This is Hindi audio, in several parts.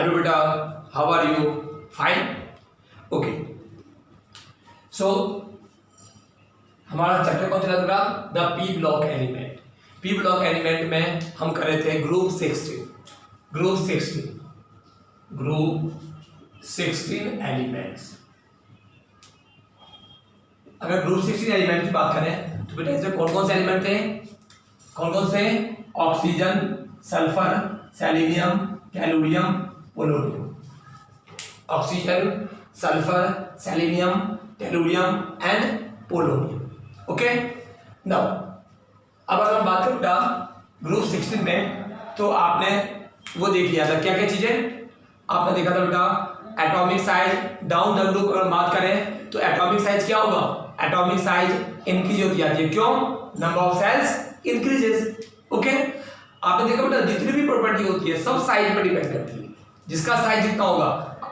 हेलो बेटा, how are you? Fine, okay. So हमारा चैप्टर कौन चला था? The P block element. P block element में हम कर रहे थे ग्रुप 16 एलिमेंट्स। अगर ग्रुप 16 एलिमेंट की बात करें तो बेटा इसमें कौन कौन से एलिमेंट थे? कौन कौन से? Oxygen, sulphur, selenium, tellurium, polonium. Oxygen, sulphur, selenium, tellurium and polonium. Okay, now अब अगर हम बात करें बेटा ग्रुप 16 में, तो आपने वो देख लिया था क्या क्या चीजें आपने देखा था बेटा? Atomic size, down the group अगर बात करें तो एटॉमिक साइज क्या होगा? एटॉमिक साइज इंक्रीज होती जाती है। क्यों? Number of cells increases. Okay, आपने देखा बेटा जितनी भी प्रॉपर्टी होती है सब साइज पर डिपेंड करती है, जिसका साइज जितना होगा।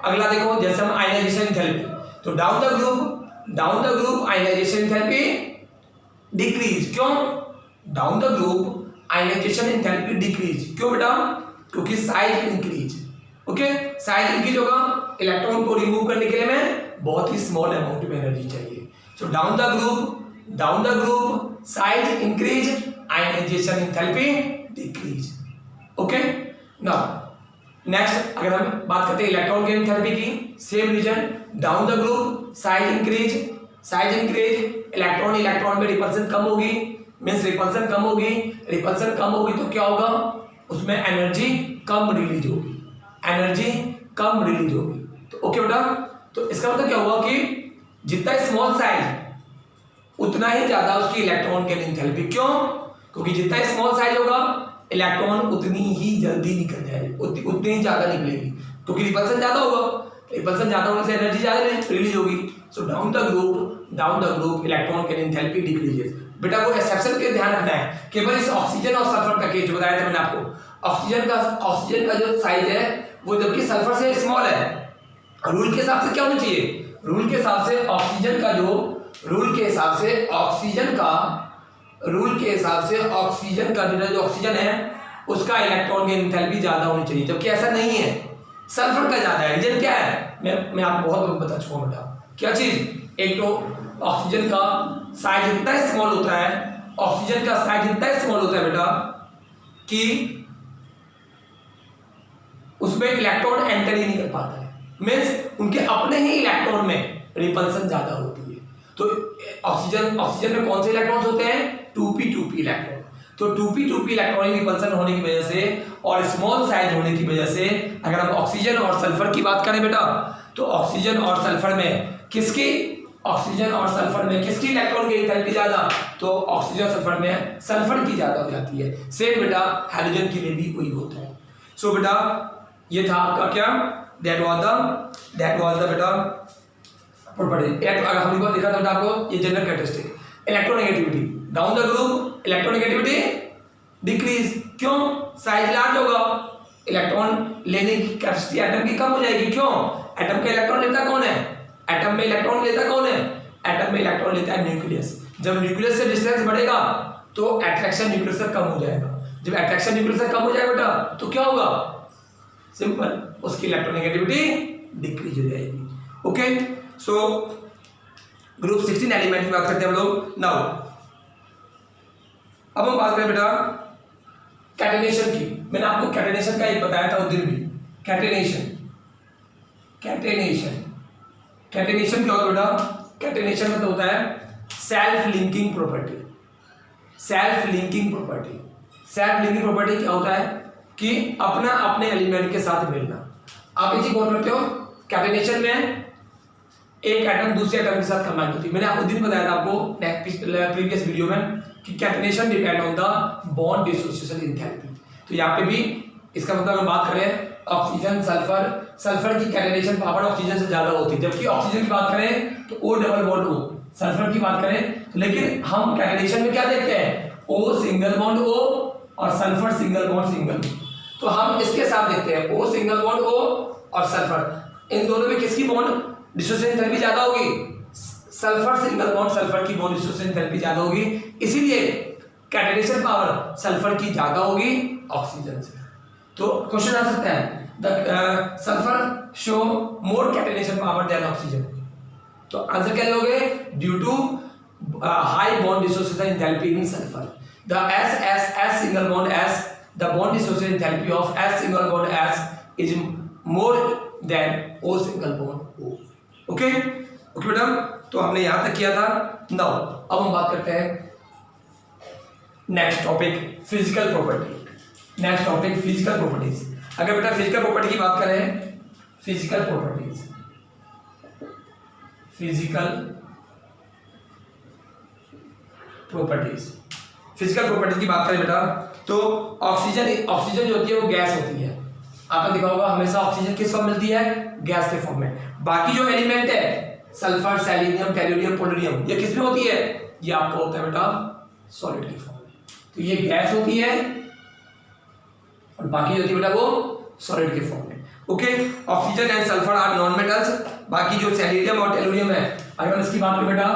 अगला देखो, जैसे हम आयनाइजेशन एंथैल्पी, तो down the group ionization enthalpy decrease. क्यों? Down the group ionization enthalpy decrease. क्यों बेटा? क्योंकि size increase. Okay, size increase होगा, इलेक्ट्रॉन को रिमूव करने के लिए में बहुत ही स्मॉल अमाउंट में एनर्जी चाहिए। So down the group size increase, ionization enthalpy decrease. Okay, now next अगर हम बात करते हैं इलेक्ट्रॉन की एंथैल्पी की, same reason, down the group size increase, electron में रिपल्सन कम होगी, मींस रिपल्सन कम होगी तो क्या होगा? उसमें एनर्जी कम रिलीज होगी। तो ओके बेटा, तो इसका मतलब क्या हुआ कि जितना स्मॉल साइज उतना ही ज्यादा उसकी इलेक्ट्रॉन की एंथैल्पी। क्यों? क्योंकि जितना स्मॉल साइज होगा इलेक्ट्रॉन उतनी ही जल्दी निकल जाएगी, उतनी ही ज्यादा निकलेगी, क्योंकि रिपल्सन ज्यादा होगा। रिपल्सन ज्यादा होने से एनर्जी ज्यादा रिलीज होगी। सो डाउन द ग्रुप इलेक्ट्रॉन की एंथैल्पी डिक्रीजेस। बेटा वो एक्सेप्शन के ध्यान रखना है, केवल इस ऑक्सीजन और सल्फर का केस बताया था मैंने आपको। ऑक्सीजन का जो साइज है वो जबकि सल्फर से स्मॉल है। रूल के हिसाब से क्या होना चाहिए? रूल के हिसाब से ऑक्सीजन का जो ऑक्सीजन है उसका इलेक्ट्रॉन की एंथैल्पी ज्यादा होनी चाहिए, जबकि ऐसा नहीं है, सल्फर का ज्यादा है। रीजन क्या है? मैं आपको बहुत बता चुका हूं बेटा। क्या चीज? एक तो ऑक्सीजन का साइज इतना स्मॉल होता है, बेटा कि उसमें इलेक्ट्रॉन एंटर ही नहीं कर पाता है, मींस उनके अपने ही इलेक्ट्रॉन में रिपल्सन ज्यादा होती है। तो ऑक्सीजन में कौन से इलेक्ट्रॉन्स होते हैं? 2p electron. तो 2p इलेक्ट्रॉनिक रिपल्सन होने की वजह से और स्मॉल साइज होने की वजह से, अगर हम ऑक्सीजन और सल्फर की बात करें बेटा, तो ऑक्सीजन और सल्फर में किसकी इलेक्ट्रॉन की एंथैल्पी ज्यादा? तो ऑक्सीजन और सल्फर में सल्फर की ज्यादा हो जाती है। सेम बेटा हाइड्रोजन के लिए भी वही होता है। सो बेटा ये था आपका क्या? दैट वाज द बेटा प्रॉपर्टी। अगर हमने को देखा था बेटा आपको ये general characteristic, electronegativity, down the group electronegativity decrease. क्यों? साइज लार्ज होगा, इलेक्ट्रॉन लेने की कैपेसिटी एटम की कम हो जाएगी। क्यों? एटम का इलेक्ट्रॉन लेता कौन है? एटम में इलेक्ट्रॉन लेता है न्यूक्लियस। जब न्यूक्लियस से डिस्टेंस बढ़ेगा तो अट्रैक्शन न्यूक्लियस से कम हो जाएगा। जब अट्रैक्शन न्यूक्लियस से कम हो जाएगा बेटा तो क्या होगा? सिंपल, उसकी इलेक्ट्रोनेगेटिविटी डिक्रीज हो जाएगी। ओके, सो ग्रुप 16 एलिमेंट की बात करते हैं हम लोग। नाउ अब हम बात करें बेटा कैटेनेशन की। मैंने आपको कैटेनेशन का एक बताया था उस दिन भी। कैटेनेशन क्या होता है बेटा? कैटेनेशन मतलब होता है सेल्फ लिंकिंग प्रॉपर्टी क्या होता है? कि अपने एलिमेंट के साथ मिलना। आप ये चीज कौन करते हो? कैटेनेशन में एक एटम दूसरे एटम के साथ कंबाइन होती है। मैंने आपको दिन बताया था आपको प्रीवियस वीडियो में कि catenation depend on the bond dissociation enthalpy. तो यहाँ पे भी इसका मतलब हम बात करें ऑक्सीजन सल्फर की कैटेनेशन पावर ऑक्सीजन से ज्यादा होती है, जबकि ऑक्सीजन की बात करें तो O double bond O, sulphur की बात करें तो, लेकिन हम कैटेनेशन में क्या देखते हैं? O सिंगल बॉन्ड O और सल्फर सिंगल बॉन्ड सिंगल। तो हम इसके साथ देखते हैं O सिंगल बॉन्ड O और सल्फर, इन दोनों में किसकी बॉन्ड डिसोसिएशन एंथैल्पी ज्यादा होगी? सल्फर सिंगल बॉन्ड सल्फर की बॉन्ड डिसोसिएशन एंथैल्पी ज्यादा होगी, इसीलिए कैटेनेशन पावर सल्फर की ज्यादा होगी ऑक्सीजन से। तो क्वेश्चन आ सकता है the sulphur show more catenation power than oxygen, तो आंसर क्या लोगे, due to high bond dissociation enthalpy in sulphur, the S single bond S, the bond dissociation enthalpy of S single bond S is more than O single bond O। Okay okay बेटा, तो हमने यहां तक किया था। नाउ अब हम बात करते हैं next topic physical property. Next topic physical properties. अगर बेटा फिजिकल प्रॉपर्टी की बात करें, physical properties, physical properties, physical properties की बात करें बेटा, तो ऑक्सीजन जो होती है वो गैस होती है। आपने देखा होगा हमेशा ऑक्सीजन किस फॉर्म मिलती है, गैस के फॉर्म में। बाकी जो एलिमेंट है सल्फर, सेलेनियम, टेलुरियम, पोलोनियम, ये किस में होती है, ये आपको होता है बेटा सॉलिड की फॉर्म में। तो ये गैस होती है और बाकी जो होती है बेटा वो सॉलिड के फॉर्म में। Okay, oxygen and sulphur are non metals. बाकी जो सेलेनियम और टेलुरियम है, अगर इसकी बात करें बेटा,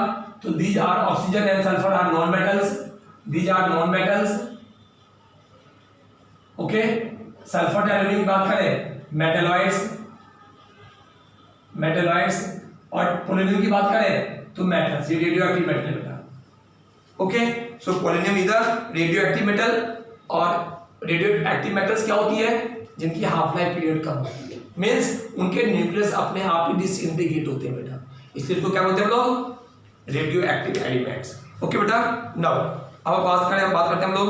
तो these are oxygen and sulphur are non metals, these are non metals. Okay, sulphur tellurium की बात करें मेटलॉइड्स, और पोलोनियम की बात करें तो मेटल्स, ये रेडियो एक्टिव मेटल है बेटा। Okay, so polonium is the radio active metal, और रेडियो एक्टिव मेटल्स क्या होती है, जिनकी हाफ लाइफ पीरियड कम होती है, मींस उनके न्यूक्लियस अपने आप ही डिसइंटीग्रेट होते हैं बेटा, इसलिए इसको क्या बोलते हैं हम लोग, रेडियो एक्टिव एलिमेंट्स। ओके बेटा, नाउ अब बात करते हैं हम लोग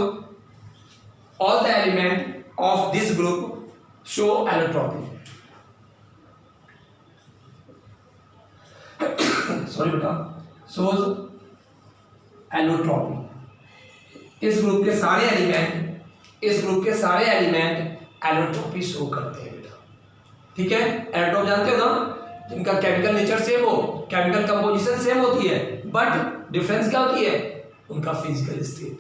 all the element of this group show allotropy. Sorry बेटा, शोज एलोट्रॉपी। इस ग्रुप के सारे एलिमेंट एलोट्रॉपी शो करते हैं बेटा। ठीक है, एलोट्रॉप जानते हो ना, इनका केमिकल नेचर सेम हो, केमिकल कंपोजिशन सेम होती है, बट डिफरेंस क्या होती है, उनका physical state.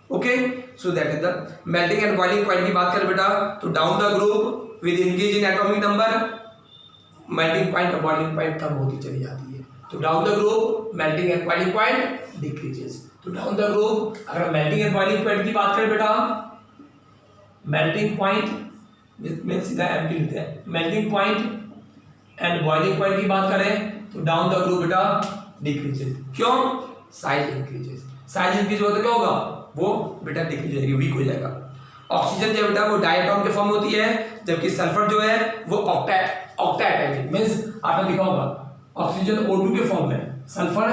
Okay, so that is the melting and boiling point की बात करें बेटा, तो down the group with increase in atomic number melting point और बॉइलिंग पॉइंट कम होती चली जाती है। तो down the group melting and boiling point decreases. तो डाउन द ग्रुप अगर मेल्टिंग एंड बॉइलिंग पॉइंट की बात करें बेटा, मेल्टिंग पॉइंट में सीधा एम पी लिखते हैं, melting point and boiling point की बात करें तो डाउन द ग्रुप बेटा डिक्रीजेस। क्यों, साइज इंक्रीजेस, साइज इंक्रीज होता क्या होगा, वो बेटा डिक्रीज हो जाएगी, वीक हो जाएगा। ऑक्सीजन जो बेटा वो डायटोम के फॉर्म में होती है, जबकि सल्फर जो है वो ऑक्टेट मींस आपने देखा होगा ऑक्सीजन O2 के फॉर्म में, सल्फर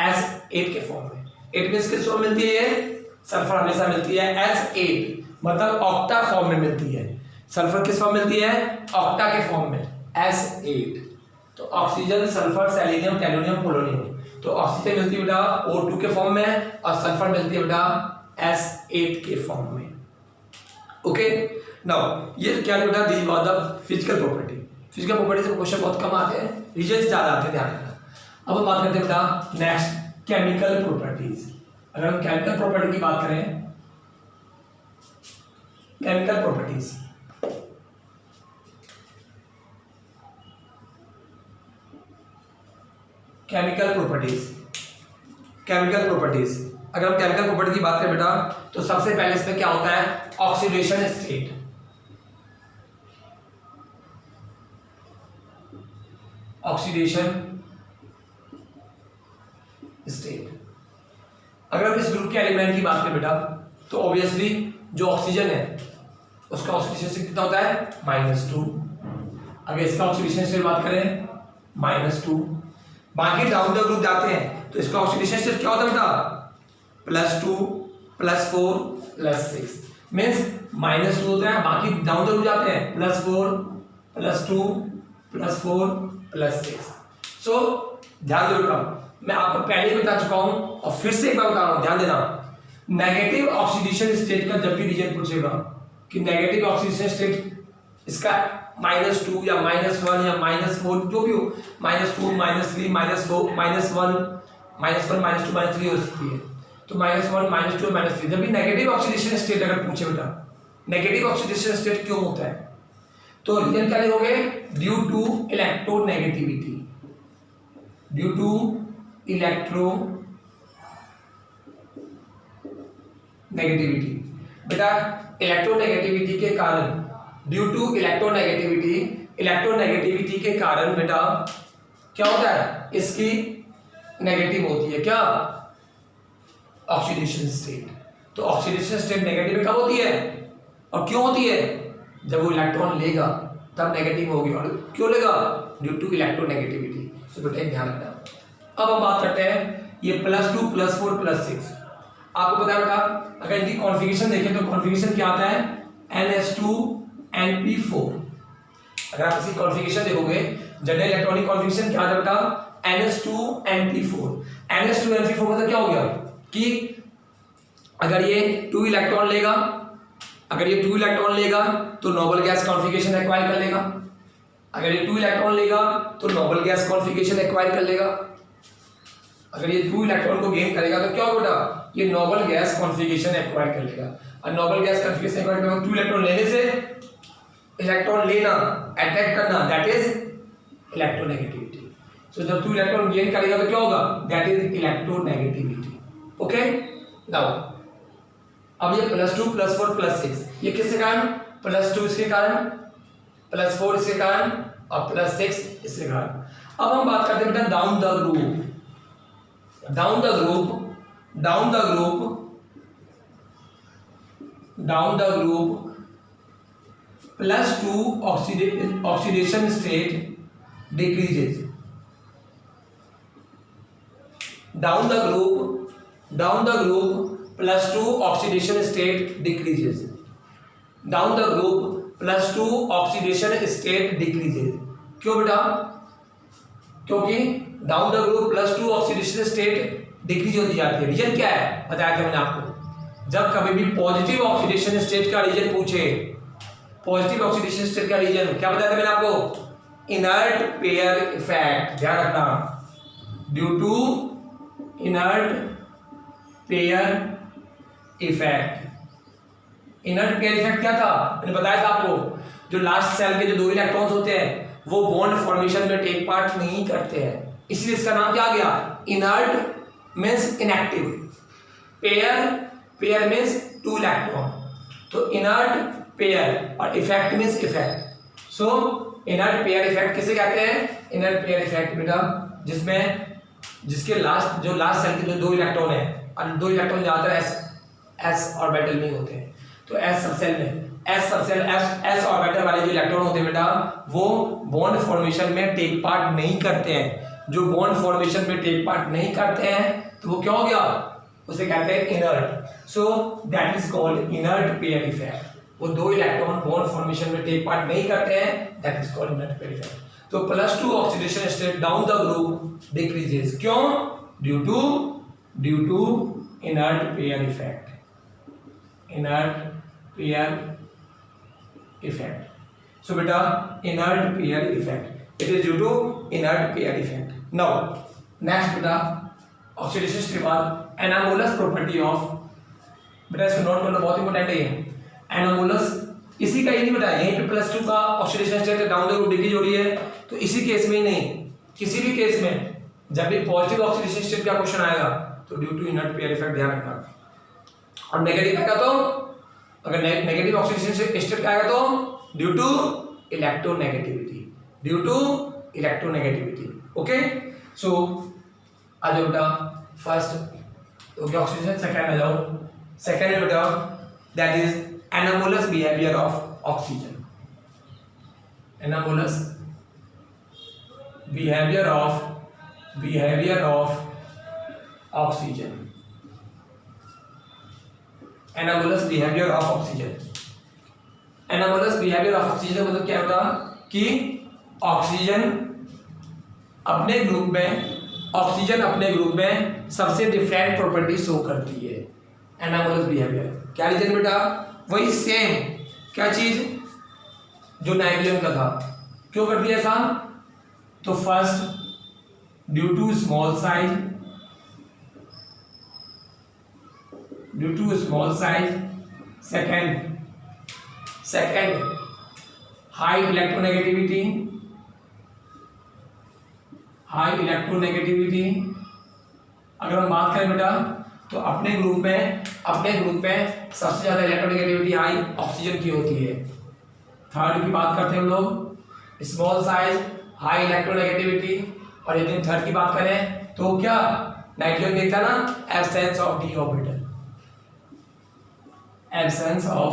S8 के फॉर्म में। 8 मींस किस फॉर्म मिलती है, ये सल्फर हमेशा मिलती है S8, मतलब ऑक्टा फॉर्म में मिलती है। सल्फर किस फॉर्म मिलती है, ऑक्टा के फॉर्म में S8। तो oxygen, sulphur, selenium, tellurium, polonium, तो ऑक्सीजन मिलती है बेटा O2 के फॉर्म में और सल्फर मिलती है बेटा S8 के फॉर्म में। ओके, नाउ ये क्या है बेटा, these are the physical property. Physical property से क्वेश्चन बहुत कम आते हैं, रिजल्ट ज्यादा आते हैं, ध्यान रखना। अब हम बात करते हैं बेटा नेक्स्ट केमिकल प्रॉपर्टीज। अगर हम केमिकल प्रॉपर्टी की बात करें, केमिकल प्रॉपर्टीज, केमिकल प्रॉपर्टीज अगर हम केमिकल प्रॉपर्टी की बात करें बेटा, तो सबसे पहले इसमें क्या होता है, ऑक्सीडेशन स्टेट। ऑक्सीडेशन स्टेट, अगर हम इस ग्रुप के एलिमेंट की बात करें बेटा, तो ऑब्वियसली जो ऑक्सीजन है उसका ऑक्सीडेशन स्टेट कितना होता है, -2। अगर इसका ऑक्सीडेशन स्टेट बात करें -2, बाकी डाउन द ग्रुप जाते हैं तो इसका ऑक्सीडेशन स्टेट क्या होता है बेटा, +2 +4 +6, मींस -2 होता है, बाकी डाउन द ग्रुप जाते हैं +4 +2 +4 +6। सो ध्यान दो बेटा, मैं आपको पहले ही बता चुका हूं और फिर से एक बार बता रहा हूं, ध्यान देना। नेगेटिव ऑक्सीडेशन स्टेट का जब भी रीजन पूछेगा कि नेगेटिव ऑक्सीडेशन स्टेट इसका -2 या -1 या -4 जो भी हो, -2 -3 -4 -1 -2 -3 हो सकती है, तो -1 -2 -3 जब भी नेगेटिव ऑक्सीडेशन स्टेट अगर पूछे बेटा, नेगेटिव ऑक्सीडेशन स्टेट क्यों होता है, तो रीजन क्या लिखोगे, due to electronegativity, due to electronegativity. बेटा इलेक्ट्रोनेगेटिविटी के कारण ड्यू टू इलेक्ट्रोनेगेटिविटी के कारण बेटा क्या होता है, इसकी नेगेटिव होती है क्या, ऑक्सीडेशन स्टेट। तो ऑक्सीडेशन स्टेट नेगेटिव कब होती है और क्यों होती है, जब वो इलेक्ट्रॉन लेगा तब नेगेटिव होगी, और क्यों लेगा, ड्यू टू इलेक्ट्रोनेगेटिविटी। तो बेटा ध्यान रखना। अब हम बात करते हैं ये +2 +4 +6। आपको पता है बेटा, अगर इनकी कॉन्फ़िगरेशन देखें तो कॉन्फ़िगरेशन क्या आता है, NH2 NP4। अगर आप इसकी कॉन्फ़िगरेशन देखोगे, जनरल इलेक्ट्रॉनिक कॉन्फ़िगरेशन क्या आता है बेटा, NH2 NP4। NH2 NP4 मतलब क्या हो गया कि अगर ये 2 इलेक्ट्रॉन लेगा, तो नोबल गैस कॉन्फ़िगरेशन एक्वायर कर लेगा। अगर ये 2 इलेक्ट्रॉन लेगा तो नोबल गैस कॉन्फ़िगरेशन एक्वायर कर लेगा। अगर ये 2 इलेक्ट्रॉन को गेन करेगा तो क्या होगा बेटा, ये नोबल गैस कॉन्फ़िगरेशन एक्वायर कर लेगा। और नोबल गैस कॉन्फ़िगरेशन एक्वायर करने 2 इलेक्ट्रॉन लेने से, इलेक्ट्रॉन लेना, अटैक करना, दैट इज इलेक्ट्रोनेगेटिविटी। सो जब 2 इलेक्ट्रॉन गेन करेगा तो क्या होगा, that is electronegativity. Okay, now अब ये +2 +4 +6 ये किसके कारण, +2 इसके कारण, +4 इसके कारण और +6 इसके कारण। अब हम बात करते हैं बेटा down the group +2 oxidation state decreases. Down the group +2 oxidation state decreases. Down the group +2 oxidation state decreases. क्यों बेटा, क्योंकि down the group +2 oxidation state decrease होती जाती है। रीजन क्या है, बताया था मैंने आपको, जब कभी भी पॉजिटिव ऑक्सीडेशन स्टेट का रीजन पूछे, पॉजिटिव ऑक्सीडेशन स्टेट का रीजन क्या बताया था मैंने आपको, इनर्ट पेयर इफेक्ट। ध्यान रखना, due to inert pair effect. Inert pair effect क्या था, मैंने बताया था आपको, जो लास्ट सेल के जो 2 इलेक्ट्रॉन्स होते हैं वो बॉन्ड फॉर्मेशन में टेक पार्ट नहीं करते हैं, इसलिए इसका नाम क्या आ गया, inert means inactive, pair means 2 electron. तो इनर्ट पेयर और इफेक्ट मींस इफेक्ट। सो इनर्ट पेयर इफेक्ट किसे कहते हैं, इनर्ट पेयर इफेक्ट बेटा जिसके लास्ट सेल के जो 2 इलेक्ट्रॉन है, और 2 इलेक्ट्रॉन ज्यादातर एस ऑर्बिटल में होते हैं, तो एस ऑर्बिटल वाले जो इलेक्ट्रॉन होते हैं बेटा वो बॉन्ड फॉर्मेशन में टेक पार्ट नहीं करते हैं। जो बॉन्ड फॉर्मेशन में टेक पार्ट नहीं करते हैं तो वो क्या हो गया, उसे कहते हैं inert. So that is called inert pair effect. वो 2 इलेक्ट्रॉन बॉन्ड फॉर्मेशन में टेक पार्ट नहीं करते हैं, that is called inert pair effect. तो +2 oxidation state down the group decreases. क्यों, due to inert pair effect. So beta, inert pair effect. It is due to inert pair effect. Now, next beta, oxidation के बाद anomalous property of, बेटा इसको नोट करना बहुत इंपॉर्टेंट है ये anomalous। इसी का ही नहीं बेटा, यहीं पे +2 का oxidation state down the group decrease हो रही है, तो इसी केस में ही नहीं, किसी भी केस में जब भी पॉजिटिव ऑक्सीडेशन स्टेट का क्वेश्चन आएगा तो due to inert pair effect ध्यान रखना। और नेगेटिव आएगा तो, अगर नेगेटिव ऑक्सीडेशन स्टेट का आएगा तो ड्यू टू इलेक्ट्रोनेगेटिविटी। ओके, सो आ जाओ बेटा फर्स्ट ओके ऑक्सीडेशन, सेकंड आ जाओ। सेकंड में बेटा that is anomalous behavior of oxygen। anomalous behavior of oxygen। anomalous behavior of oxygen मतलब क्या होता कि ऑक्सीजन अपने ग्रुप में सबसे डिफरेंट प्रॉपर्टी शो करती है। anomalous behavior क्या रीजन बेटा, वही सेम क्या चीज जो नाइट्रोजन का था। क्यों करती है ऐसा, तो first due to small size, second high electronegativity. अगर हम बात करें बेटा तो अपने ग्रुप में सबसे ज्यादा इलेक्ट्रोनेगेटिविटी हाई ऑक्सीजन की होती है। थर्ड की बात करते हैं हम लोग, स्मॉल साइज, हाई इलेक्ट्रोनेगेटिविटी। और यदि हम थर्ड की बात करें तो क्या नाइट्रोजन देखता ना, absence of d orbital, absence of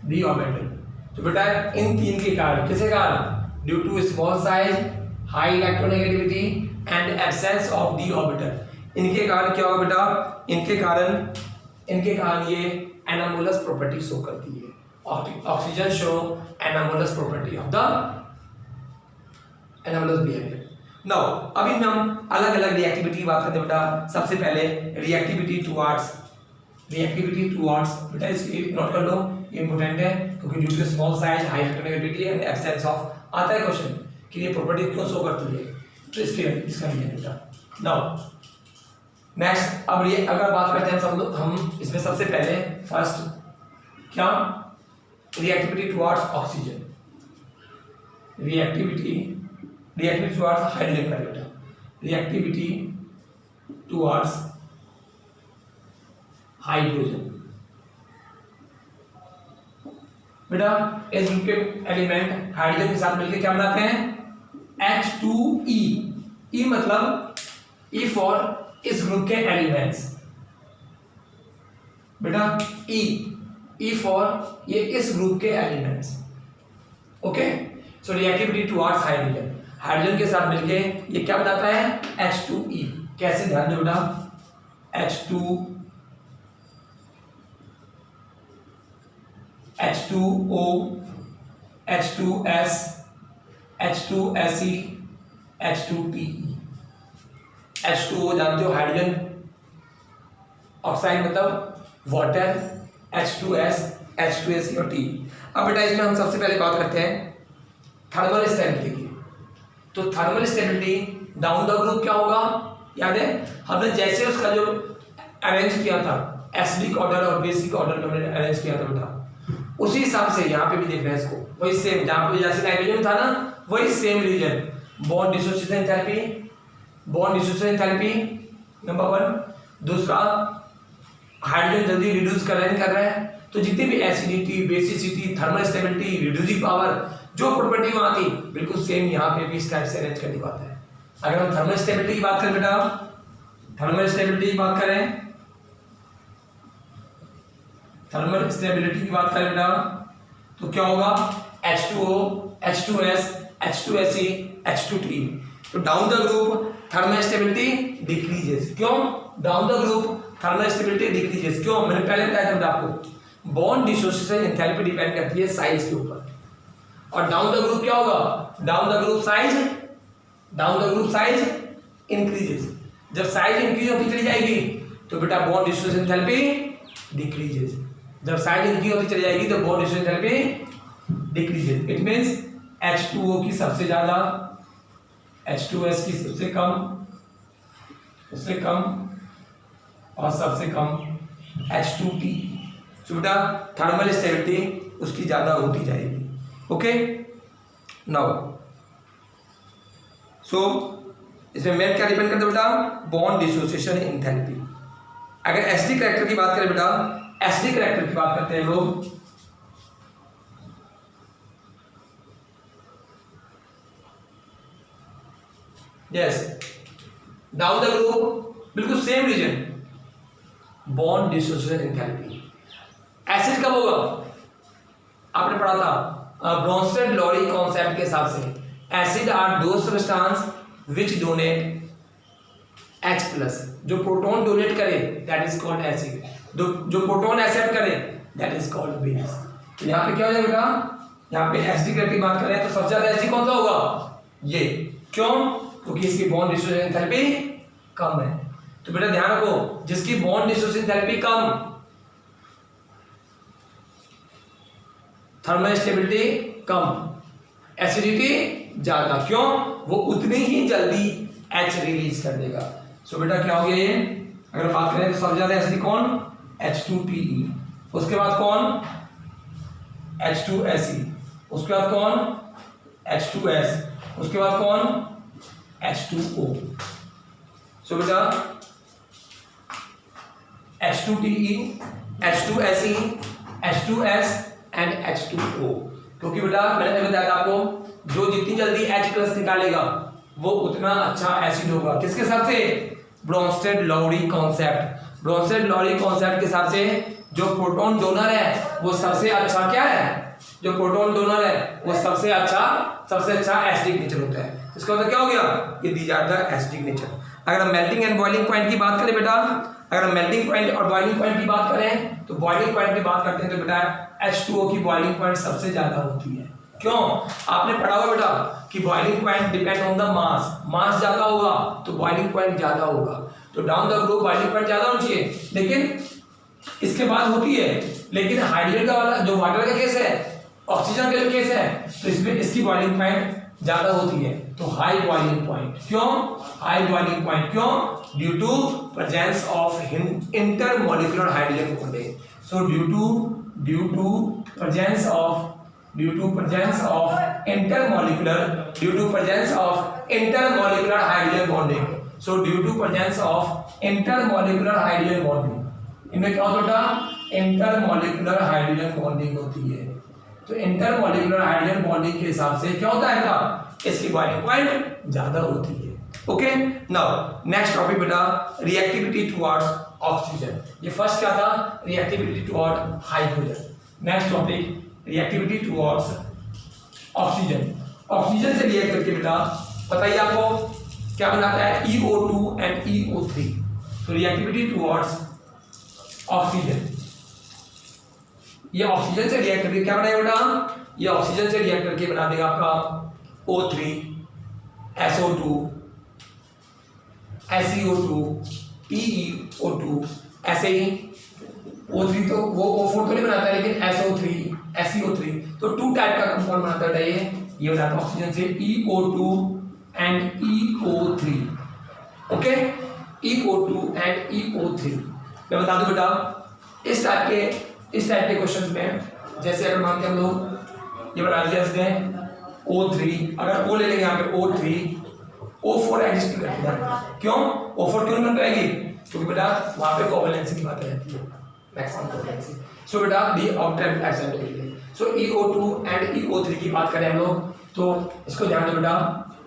d orbital. तो बेटा इन तीन के कारण, किसके कारण, due to small size, high electronegativity and absence of d orbital, इनके कारण क्या होगा बेटा, इनके कारण ये एनामोलस प्रॉपर्टी शो करती है। Oxygen show anomalous property of the anomalous behaviour. Now अभी हम अलग अलग रिएक्टिविटी की बात करते हैं बेटा। सबसे पहले रिएक्टिविटी टुवर्ड्स बेटा इसकी नोट कर लो, ये इंपॉर्टेंट है क्योंकि due to small size, high electronegativity and absence of, आता है क्वेश्चन कि ये प्रॉपर्टी क्यों शो करती है, तो इसका नहीं है बेटा। नाउ नेक्स्ट, अब ये अगर बात करते हैं सब लोग हम इसमें सबसे पहले फर्स्ट क्या, reactivity towards oxygen, reactivity towards hydrogen का बेटा, रिएक्टिविटी टुवर्ड्स हाइड्रोजन। बेटा इस ग्रुप के एलिमेंट हाइड्रोजन के साथ मिलकर क्या बनाते हैं, H2E। E मतलब E फॉर इस ग्रुप के एलिमेंट्स बेटा, E फॉर ये इस ग्रुप के एलिमेंट्स। ओके, सो रिएक्टिविटी टुवर्ड्स हाइड्रोजन, हाइड्रोजन के साथ मिलके ये क्या बनाता है, H2E। कैसे, ध्यान दो बेटा, H2O, H2S, H2Se, H2PE। H2O जानते हो हाइड्रोजन ऑक्साइड मतलब वाटर, H2S, H2Se और T। अब बेटा इसमें हम सबसे पहले बात करते हैं थर्मल स्टेबिलिटी की। तो thermal stability down the group क्या होगा, याद है हमने जैसे उसका जो अरेंज किया था, एसिडिक ऑर्डर और बेसिक ऑर्डर में हमने अरेंज किया था बेटा, उसी हिसाब से यहाँ पे भी देख रहे हैं इसको, वही सेम, जहाँ पे जैसे नाइट्रोजन था ना वही same reason, bond dissociation enthalpy number 1। दूसरा हाइड्रोजन जल्दी रिड्यूस कर रहा है, तो जितनी भी acidity, basicity, thermal stability, reducing power, जो प्रॉपर्टी वहां थी बिल्कुल सेम यहाँ पे भी इस टाइप से अरेंज करनी पाता है। अगर हम थर्मल स्टेबिलिटी की बात करें बेटा, थर्मल स्टेबिलिटी की बात करें बेटा, तो क्या होगा, H2O, H2S, H2Se, H2T। तो down the group thermal stability decreases. क्यों down the group thermal stability decreases, क्यों, मैंने पहले बताया था आपको, बॉन्ड डिसोसिएशन एंथैल्पी डिपेंड करती है साइज के ऊपर। और डाउन द ग्रुप क्या होगा, down the group size increases. जब साइज इंक्रीज होती चली जाएगी तो बेटा बॉन्ड डिसोसिएशन एंथैल्पी डिक्रीजेस। जब साइज इंक्रीज होती चली जाएगी तो bond dissociation enthalpy decreases. It means H2O की सबसे ज्यादा, H2S की सबसे कम और सबसे कम H2T। तो बेटा थर्मल स्टेबिलिटी उसकी ज्यादा होती जाएगी। ओके, नाउ सो इसमें मेन क्या डिपेंड करता है बेटा, बॉन्ड डिसोसिएशन एंथैल्पी। अगर एसिडिक कैरेक्टर की बात करें बेटा, एसिडिक कैरेक्टर की बात करते हैं लोग, यस डाउन द ग्रुप बिल्कुल same reason, bond dissociation enthalpy. Acid कब होगा, आपने पढ़ा था ब्रोंस्टेड लॉरी कॉन्सेप्ट के हिसाब से, एसिड आर दो सब्सटेंस व्हिच डोनेट H+, जो प्रोटॉन डोनेट करे दैट इज कॉल्ड एसिड, जो प्रोटॉन एक्सेप्ट करे दैट इज कॉल्ड बेस। तो यहाँ पे क्या हो जाएगा बेटा, यहाँ पे एसिडिक कैरेक्टर की बात करें तो सबसे ज्यादा एसिडिक कौन सा होगा, ये, क्यों, क्योंकि इसकी बॉन्ड डिसोसिएशन एंथैल्पी कम है। तो बेटा ध्यान रखो, जिसकी बॉन्ड डिसोसिएशन एंथैल्पी कम, थर्मल स्टेबिलिटी कम, एसिडिटी ज्यादा, क्यों, वो उतनी ही जल्दी H रिलीज कर देगा। सो बेटा क्या हो गया ये, अगर बात करें तो सबसे ज्यादा एसिडिक कौन, H2PE, उसके बाद कौन, H2Se, उसके बाद कौन, H2S, उसके बाद कौन, H2O। सो बेटा H2TE, H2Se, H2S and H2O, क्योंकि बेटा मैंने बताया था आपको जो जितनी जल्दी H प्लस निकालेगा वो उतना अच्छा एसिड होगा। किसके हिसाब से? Bronsted-lorry concept. ब्रोंस्टेड-लॉरी कॉन्सेप्ट के हिसाब से जो प्रोटॉन डोनर है वो सबसे अच्छा क्या है? जो प्रोटॉन डोनर है वो सबसे अच्छा एसिडिक नेचर होता है। इसका मतलब क्या हो गया? ये these are the acidic nature. अगर हम मेल्टिंग एंड बॉइलिंग पॉइंट की बात करें बेटा, अगर हम मेल्टिंग पॉइंट और बॉइलिंग पॉइंट की बात करें तो बॉइलिंग पॉइंट की बात करते हैं तो बेटा H2O की बॉइलिंग पॉइंट सबसे ज्यादा होती है। क्यों? आपने पढ़ा होगा बेटा कि boiling point depend on the mass ज्यादा होगा तो बॉइलिंग पॉइंट ज्यादा होगा। तो down the group boiling point ज्यादा होनी चाहिए, लेकिन इसके बाद होती है, लेकिन हाइड्रोजन का वाला जो वाटर का केस है, ऑक्सीजन का जो केस है, तो इसमें इसकी बॉइलिंग पॉइंट ज्यादा होती है। तो हाई बॉइलिंग पॉइंट। क्यों हाई बॉइलिंग पॉइंट? क्यों? Due to presence of intermolecular hydrogen bonding. So due to presence of intermolecular hydrogen bonding. So due to presence of intermolecular hydrogen bonding, इनमें क्या होता है? इंटरमॉलिक्यूलर हाइड्रोजन बॉन्डिंग होती है। तो इंटरमॉलिक्यूलर हाइड्रोजन बॉन्डिंग के हिसाब से क्या होता है बेटा? इसकी बॉइलिंग पॉइंट ज्यादा होती है। ओके, नाउ नेक्स्ट टॉपिक बेटा रिएक्टिविटी टुवर्ड्स ऑक्सीजन। ये फर्स्ट क्या था? Reactivity toward hydrogen. Next topic reactivity towards oxygen. Oxygen से रिएक्ट करके बेटा बताइए आपको क्या बनाता है? EO2 and EO3। तो रिएक्टिविटी टुवर्ड्स ऑक्सीजन, ये ऑक्सीजन से रिएक्ट करके क्या बनाएगा बेटा? ये ऑक्सीजन से रिएक्ट करके बना देगा आपका O3 SO2 SeO2 EeO2। ऐसे ही O3 तो वो O4 तो नहीं बनाता है, लेकिन SO3 SeO3 तो 2 टाइप का कंपाउंड बनाता है। ये बनाता है ऑक्सीजन से EO2 and EO3। Okay, EO2 and EO3। मैं बता दूं बेटा इस टाइप के क्वेश्चंस में, जैसे अगर मानते हैं हम लोग ये बना दिया इसने O3, अगर O ले लेंगे यहाँ पे O3 O4 एग्जिस्ट नहीं करता। क्यों? O4 क्यों नहीं बन पाएगी? क्योंकि बेटा वहां पे कोवैलेंसी की बात रहती है, मैक्सिमम कोवैलेंसी। सो बेटा the outer accent. So EO2 and EO3 की बात करें हम लोग तो इसको ध्यान दो बेटा,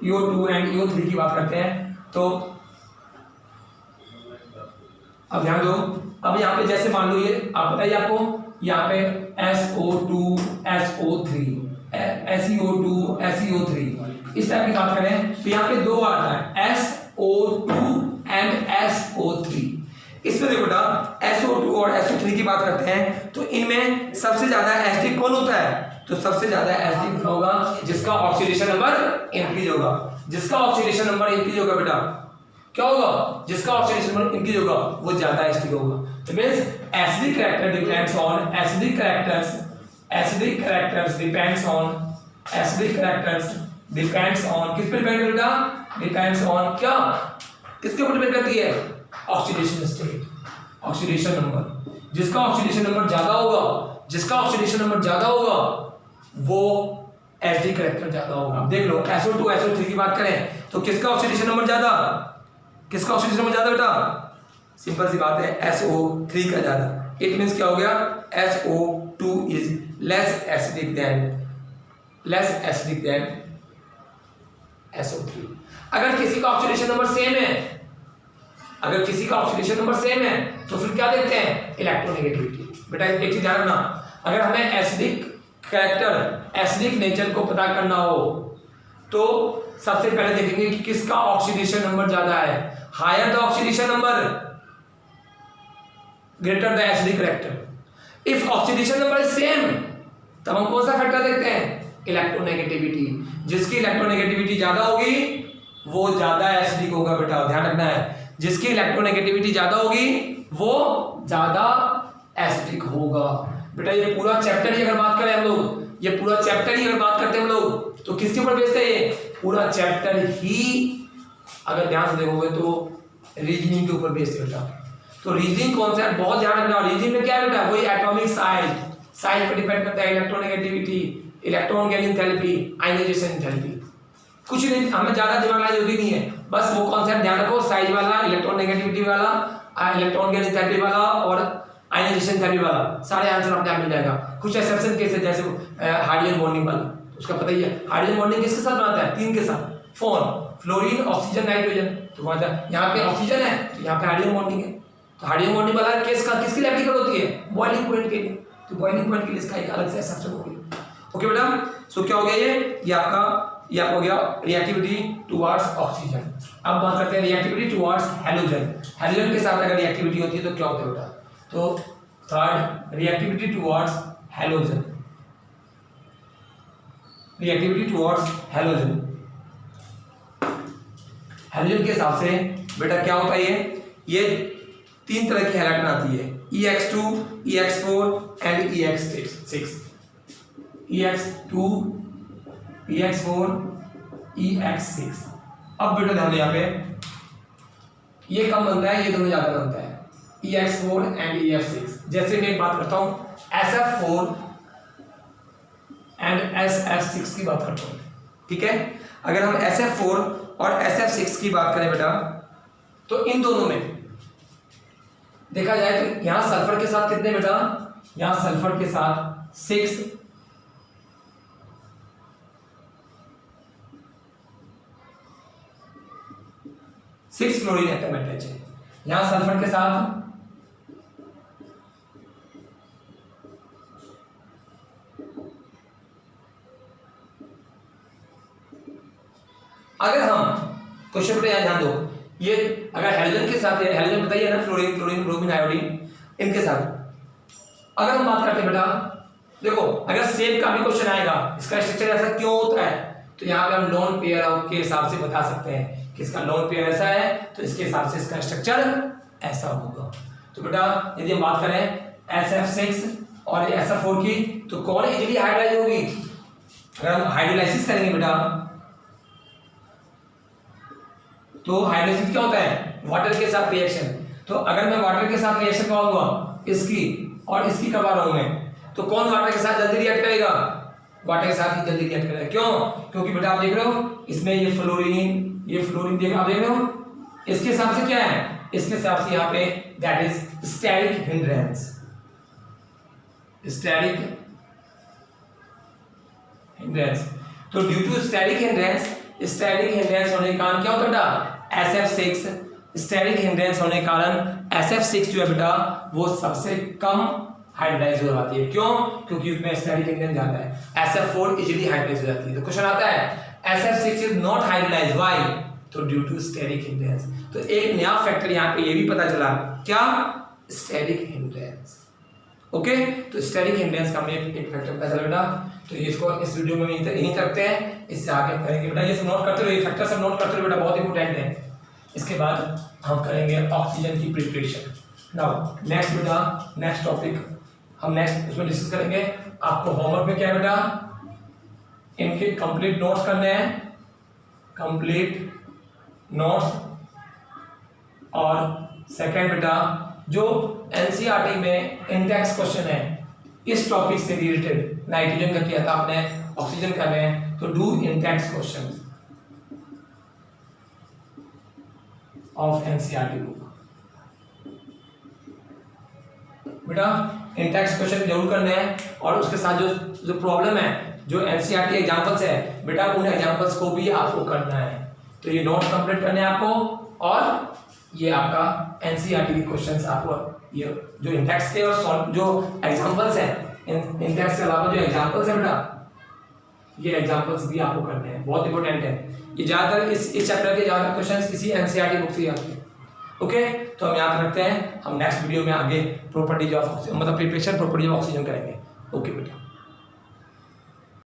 EO2 एंड EO3 की बात करते हैं तो अब ध्यान दो। अब यहाँ पे जैसे मान लो ये आप बताइए आपको यहाँ पे SO2 SO3 SeO2 SeO3 इस टाइप की बात करें तो यहाँ पे दो आता है SO2 एंड SO3। इसमें देखो बेटा SO2 और SO3 की बात करते हैं तो इनमें सबसे ज्यादा एसिडिक कौन होता है? तो सबसे ज्यादा एसिडिक होगा जिसका ऑक्सीडेशन नंबर इंक्रीज होगा। जिसका ऑक्सीडेशन नंबर इंक्रीज होगा बेटा क्या होगा? जिसका ऑक्सीडेशन नंबर इंक्रीज होगा वो ज्यादा एसिडिक होगा। तो means acidic character depends on acidic characters depends on किस पे डिपेंड है बेटा? डिपेंड्स ऑन क्या? किसके ऊपर डिपेंड करती है? Oxidation state, oxidation number. जिसका ऑक्सीडेशन नंबर ज्यादा होगा वो एसिडिक कैरेक्टर ज्यादा होगा। देख लो SO2 SO3 की बात करें तो किसका ऑक्सीडेशन नंबर ज्यादा बेटा? सिंपल सी बात है SO3 का ज्यादा। इट मींस क्या हो गया? SO2 is less acidic then SO3। अगर किसी का ऑक्सीडेशन नंबर सेम है तो फिर क्या देखते हैं? इलेक्ट्रोनेगेटिविटी। बेटा एक चीज ध्यान रखना, अगर हमें एसिडिक नेचर को पता करना हो तो सबसे पहले देखेंगे कि किसका ऑक्सीडेशन नंबर ज्यादा है। Higher the oxidation number greater the acidic character. If oxidation number is same तब हम कौन सा फैक्टर देखते हैं? इलेक्ट्रोनेगेटिविटी। जिसकी इलेक्ट्रोनेगेटिविटी ज्यादा होगी वो ज्यादा एसिडिक होगा बेटा, ध्यान रखना है। जिसकी इलेक्ट्रोनेगेटिविटी ज्यादा होगी वो ज्यादा एसिडिक होगा। बेटा ये पूरा चैप्टर ही अगर बात करें हम लोग, करते हैं हम लोग तो किसके ऊपर बेस्ड है? ये पूरा चैप्टर ही अगर ध्यान से देखोगे तो रीजनिंग के ऊपर बेस्ड है बेटा। तो रीजनिंग कॉन्सेप्ट बहुत ध्यान रखना। रीजनिंग में क्या है बेटा? वही एटॉमिक साइज पर डिपेंड करता है, electronegativity, electron gain enthalpy, ionisation enthalpy. कुछ नहीं, हमें ज्यादा दिमाग लगाने की जरूरत नहीं है, बस वो कॉन्सेप्ट ध्यान रखो, साइज वाला, इलेक्ट्रॉन नेगेटिविटी वाला, इलेक्ट्रॉन गेन एंथैल्पी वाला और आयनाइजेशन थेरेपी वाला, सारे आंसर अपने आप मिल जाएगा। कुछ एक्सेप्शन केस है जैसे हाइड्रोजन बॉन्डिंग वाला, उसका पता ही है हाइड्रोजन बॉन्डिंग किसके साथ बनाता है, 3 के साथ, फ्लोरीन, ऑक्सीजन, नाइट्रोजन। तो वहां यहाँ पे ऑक्सीजन है तो यहाँ पे हाइड्रोजन बॉन्डिंग है, तो हाइड्रोजन बॉन्डिंग वाला केस का किसके लिए एप्लीकेबल होती है, बॉइलिंग पॉइंट के लिए। तो बॉइलिंग पॉइंट के लिए इसका एक अलग से एक्सेप्शन हो गया। ओके बेटा, सो क्या हो गया ये आपका हो गया रिएक्टिविटी टुवर्ड्स ऑक्सीजन। अब बात करते हैं रिएक्टिविटी टुवर्ड्स हैलोजन। हैलोजन के साथ अगर रिएक्टिविटी होती है तो क्या होता है बेटा, तो third reactivity towards halogen, reactivity towards halogen. Halogen के हिसाब से बेटा क्या होता है, ये 3 तरह की हैलाइड बनाती है, EX2, EX4 and EX6। EX2, EX4, EX6। अब बेटा ध्यान यहाँ पे ये कम बनता है, ये दोनों ज्यादा बनता है, EX4 एंड EX6। जैसे मैं एक बात करता हूं SF4 एंड SF6 की बात करता हूं, ठीक है। अगर हम SF4 और SF6 की बात करें बेटा, तो इन दोनों में देखा जाए तो यहां सल्फर के साथ कितने बेटा, यहां सल्फर के साथ 6 फ्लोरीन एटम अटैच है। यहां सल्फर के साथ अगर हम क्वेश्चन पे ध्यान दो, ये अगर हेलोजन के साथ है, हेलोजन बताइए ना, फ्लोरीन, क्लोरीन, ब्रोमीन, आयोडीन, इनके साथ अगर हम बात करते हैं बेटा, देखो अगर सेम का भी क्वेश्चन आएगा, इसका स्ट्रक्चर ऐसा क्यों होता है, तो यहाँ पे हम लोन पेयर के हिसाब से बता सकते हैं कि इसका लोन पेयर ऐसा है तो इसके हिसाब से इसका स्ट्रक्चर ऐसा होगा। तो बेटा यदि हम बात करें SF6 और SF4 की, तो कौन इजीली हाइड्राइज होगी, अगर हम हाइड्रोलाइसिस करेंगे बेटा, तो हाइड्रोलाइसिस क्या होता है, वाटर के साथ रिएक्शन। तो अगर मैं वाटर के साथ रिएक्शन करवाऊंगा इसकी और इसकी करवा रहा हूं मैं, तो कौन वाटर के साथ जल्दी रिएक्ट करेगा, वाटर के साथ ही जल्दी रिएक्ट करेगा। क्यों, क्योंकि बेटा आप देख रहे हो इसमें ये फ्लोरीन देख आप देख रहे हो, इसके हिसाब से क्या है, इसके हिसाब से यहाँ पे that is static hindrance, static hindrance. तो ड्यू टू स्टैटिक हिंड्रेंस होने के कारण क्या होता है बेटा, SF6 स्टैटिक हिंड्रेंस होने के कारण SF6 जो है बेटा वो सबसे कम हाइड्राइज हो जाती है। क्यों, क्योंकि उसमें स्टैटिक हिंड्रेंस ज्यादा है। SF4 इजीली हाइड्राइज हो जाती है। तो क्वेश्चन आता है SF6 इज नॉट हाइड्राइज, व्हाई, तो ड्यू टू स्टैटिक हिंड्रेंस। तो एक नया फैक्टर यहाँ पे ये भी पता चला, क्या, स्टैटिक हिंड्रेंस। ओके, तो स्टैटिक हिंड्रेंस का हमें एक फैक्टर पता चला बेटा। तो इसको इस वीडियो में यहीं करते हैं, इससे आगे करेंगे बेटा। ये सब नोट करते रहो, ये फैक्टर सब नोट करते रहो बेटा, बहुत इंपॉर्टेंट है। इसके बाद हम करेंगे ऑक्सीजन की प्रिपरेशन। नाउ नेक्स्ट बेटा, नेक्स्ट टॉपिक हम नेक्स्ट उसमें डिस्कस करेंगे। आपको होमवर्क में क्या है बेटा, इनके कंप्लीट नोट्स करने हैं, कंप्लीट नोट्स। और सेकंड बेटा जो एनसीईआरटी में इंडेक्स क्वेश्चन है इस टॉपिक से रिलेटेड, नाइट्रोजन का किया था आपने, ऑक्सीजन कर रहे हैं, तो do index question of NCERT book. बेटा इंडेक्स क्वेश्चन जरूर करने हैं, और उसके साथ जो प्रॉब्लम है, जो एनसीईआरटी एग्जांपल्स है बेटा, उन एग्जांपल्स को भी आपको करना है। तो ये नोट्स कंप्लीट करने हैं आपको, और ये आपका एनसीईआरटी के क्वेश्चंस आपको, ये जो इंडेक्स के और जो एग्जांपल्स हैं, इंडेक्स के अलावा जो एग्जांपल्स है बेटा, ये एग्जांपल्स भी आपको करने हैं, बहुत इंपॉर्टेंट है। ये ज्यादातर इस चैप्टर के ज्यादातर क्वेश्चंस किसी एनसीईआरटी बुक से आते हैं। ओके, तो हम याद रखते हैं, हम नेक्स्ट वीडियो में आगे प्रॉपर्टीज ऑफ ऑक्सीजन, मतलब प्रिपरेशन प्रॉपर्टीज ऑफ ऑक्सीजन करेंगे। ओके बेटा।